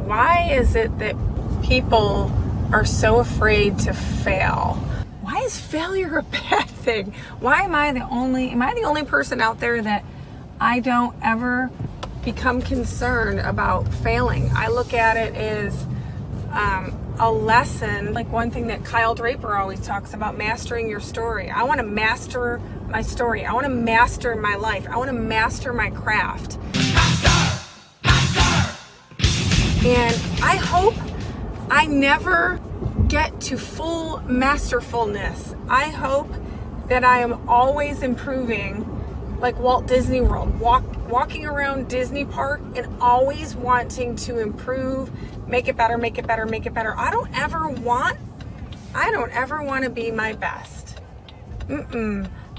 Why is it that people are so afraid to fail? Why is failure a bad thing? Why am I the only person out there that I don't ever become concerned about failing? I look at it as a lesson, like one thing that Kyle Draper always talks about, mastering your story. I want to master my story. I want to master my life. I want to master my craft. And I hope I never get to full masterfulness. I hope that I am always improving, like Walt Disney World, walking around Disney Park and always wanting to improve, make it better, make it better, make it better. I don't ever want to be my best.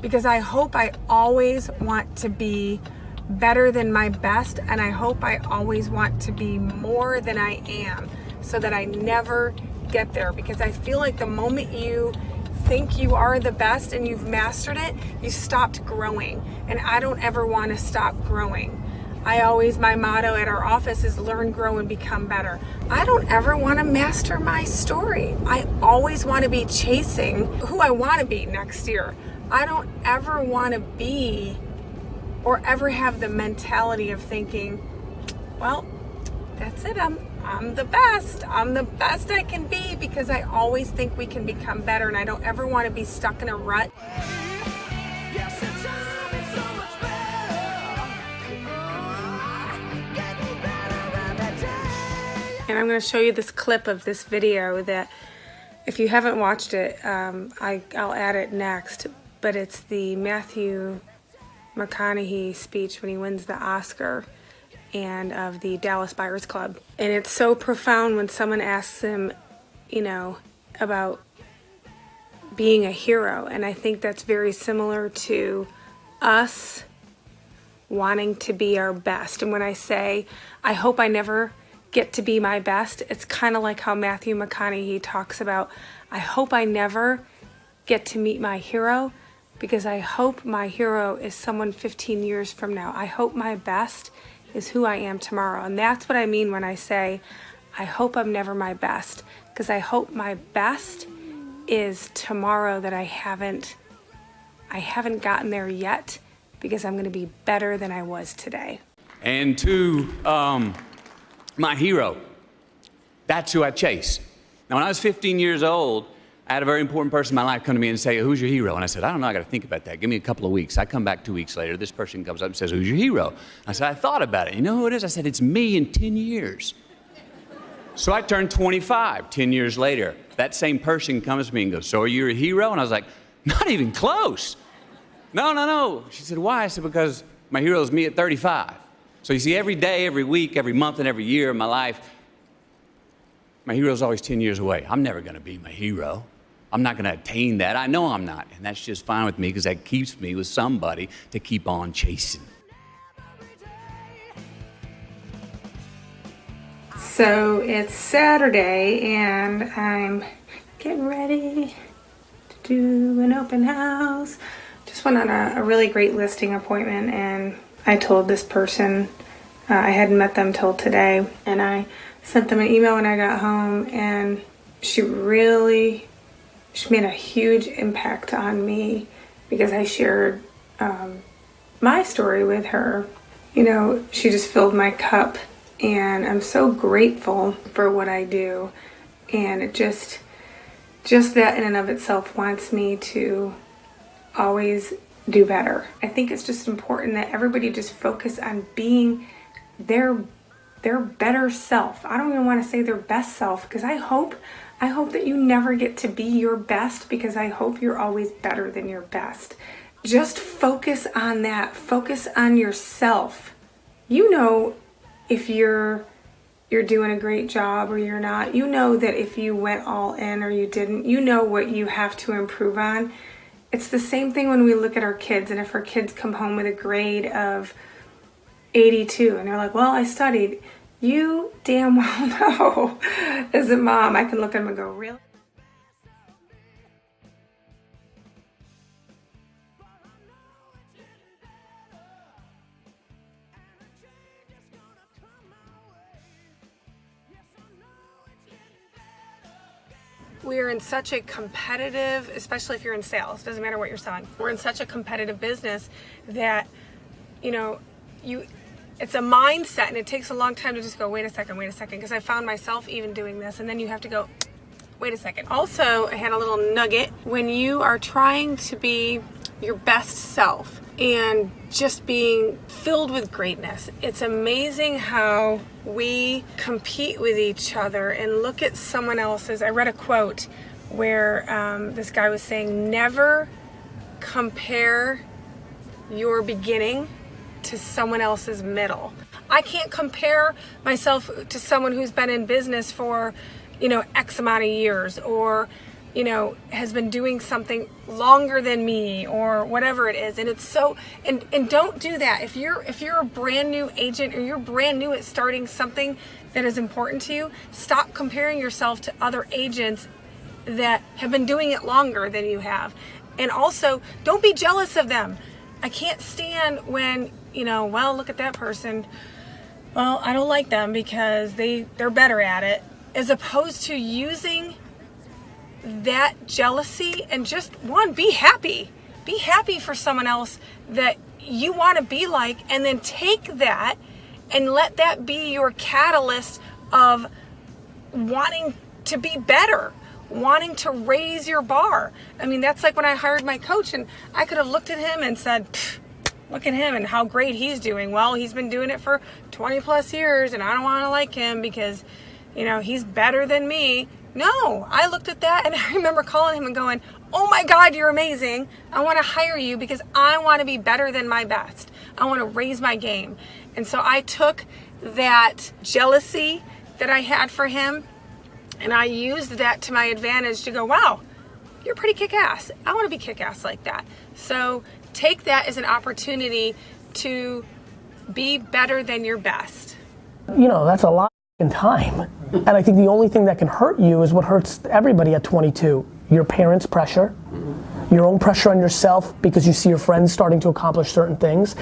Because I hope I always want to be better than my best, and I hope I always want to be more than I am, so that I never get there. Because I feel like the moment you think you are the best and you've mastered it, you stopped growing, and I don't ever want to stop growing. My motto at our office is learn, grow, and become better. I don't ever want to master my story. I always want to be chasing who I want to be next year. I don't ever want to be or ever have the mentality of thinking, well, that's it, I'm the best. I'm the best I can be, because I always think we can become better, and I don't ever want to be stuck in a rut. And I'm going to show you this clip of this video that, if you haven't watched it, I'll add it next, but it's the Matthew McConaughey speech when he wins the Oscar and of the Dallas Buyers Club. And it's so profound when someone asks him, about being a hero. And I think that's very similar to us wanting to be our best. And when I say, I hope I never get to be my best, it's kind of like how Matthew McConaughey talks about, I hope I never get to meet my hero, because I hope my hero is someone 15 years from now. I hope my best is who I am tomorrow. And that's what I mean when I say, I hope I'm never my best, because I hope my best is tomorrow, that I haven't gotten there yet, because I'm going to be better than I was today. And to my hero, that's who I chase. Now, when I was 15 years old, I had a very important person in my life come to me and say, who's your hero? And I said, I don't know, I got to think about that. Give me a couple of weeks. I come back 2 weeks later. This person comes up and says, who's your hero? I said, I thought about it. You know who it is? I said, it's me in 10 years. So I turned 25 10 years later. That same person comes to me and goes, so are you a hero? And I was like, not even close. No. She said, why? I said, because my hero is me at 35. So you see, every day, every week, every month, and every year of my life, my hero's always 10 years away. I'm never going to be my hero. I'm not going to attain that. I know I'm not. And that's just fine with me, because that keeps me with somebody to keep on chasing. So it's Saturday, and I'm getting ready to do an open house. Just went on a really great listing appointment, and I told this person, I hadn't met them till today, and I sent them an email when I got home, and she made a huge impact on me, because I shared my story with her. She just filled my cup, and I'm so grateful for what I do. And it just that in and of itself wants me to always do better. I think it's just important that everybody just focus on being their better self. I don't even want to say their best self, because I hope that you never get to be your best, because I hope you're always better than your best. Just focus on that. Focus on yourself. If you're doing a great job or you're not. You know that if you went all in or you didn't, you know what you have to improve on. It's the same thing when we look at our kids, and if our kids come home with a grade of 82 and they're like, well, I studied. You damn well know, as a mom, I can look at them and go, really? we're in such a competitive, especially if you're in sales, doesn't matter what you're selling, we're in such a competitive business that, you know, it's a mindset, and it takes a long time to just go, wait a second, because I found myself even doing this, and then you have to go, wait a second. Also, I had a little nugget. When you are trying to be your best self and just being filled with greatness, it's amazing how we compete with each other and look at someone else's. I read a quote where this guy was saying, never compare your beginning to someone else's middle. I can't compare myself to someone who's been in business for, you know, X amount of years, or, you know, has been doing something longer than me, or whatever it is. And it's so, and don't do that. If you're a brand new agent, or you're brand new at starting something that is important to you, stop comparing yourself to other agents that have been doing it longer than you have. And also, don't be jealous of them. I can't stand when, you know, well, look at that person. Well, I don't like them because they're better at it. As opposed to using that jealousy and just, one, be happy. Be happy for someone else that you want to be like, and then take that and let that be your catalyst of wanting to be better, wanting to raise your bar. I mean, that's like when I hired my coach, and I could have looked at him and said, look at him and how great he's doing. Well, he's been doing it for 20 plus years, and I don't want to like him because, you know, he's better than me. No, I looked at that, and I remember calling him and going, oh my God, you're amazing. I want to hire you because I want to be better than my best. I want to raise my game. And so I took that jealousy that I had for him, and I used that to my advantage to go, wow, you're pretty kick-ass. I want to be kick-ass like that. So take that as an opportunity to be better than your best. You know, that's a lot of time. And I think the only thing that can hurt you is what hurts everybody at 22. Your parents' pressure, your own pressure on yourself because you see your friends starting to accomplish certain things.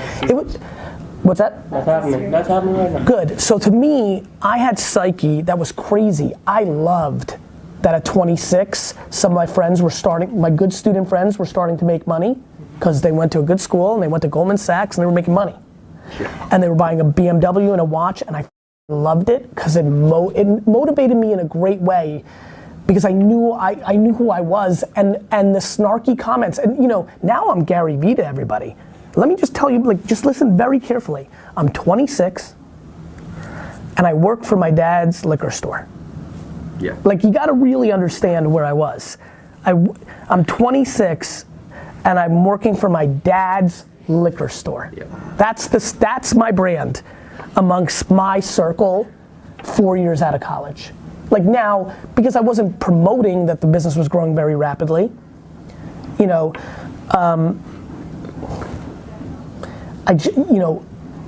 What's that? That's happening right now. Good. So to me, I had psyche that was crazy. I loved that at 26, some of my friends were starting, my good student friends were starting to make money because they went to a good school and they went to Goldman Sachs and they were making money. And they were buying a BMW and a watch, and I loved it because it motivated me in a great way, because I knew who I was, and the snarky comments, and you know, now I'm Gary Vee to everybody. Let me just tell you, like, just listen very carefully. I'm 26 and I work for my dad's liquor store. Yeah. Like, you gotta really understand where I was. I'm 26 and I'm working for my dad's liquor store. Yeah. That's my brand amongst my circle 4 years out of college. Like now, because I wasn't promoting that the business was growing very rapidly, you know,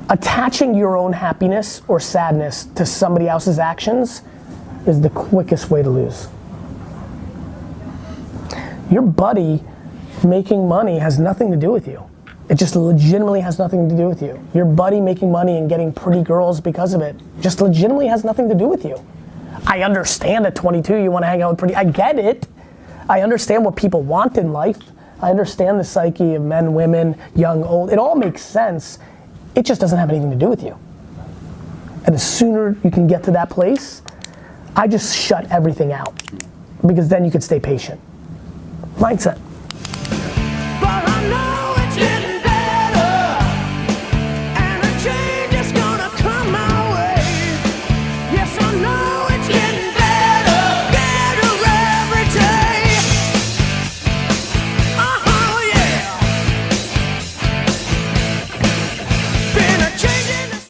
attaching your own happiness or sadness to somebody else's actions is the quickest way to lose. Your buddy making money has nothing to do with you. It just legitimately has nothing to do with you. Your buddy making money and getting pretty girls because of it just legitimately has nothing to do with you. I understand at 22 you want to hang out with pretty, I get it. I understand what people want in life. I understand the psyche of men, women, young, old. It all makes sense. It just doesn't have anything to do with you. And the sooner you can get to that place, I just shut everything out, because then you can stay patient. Mindset.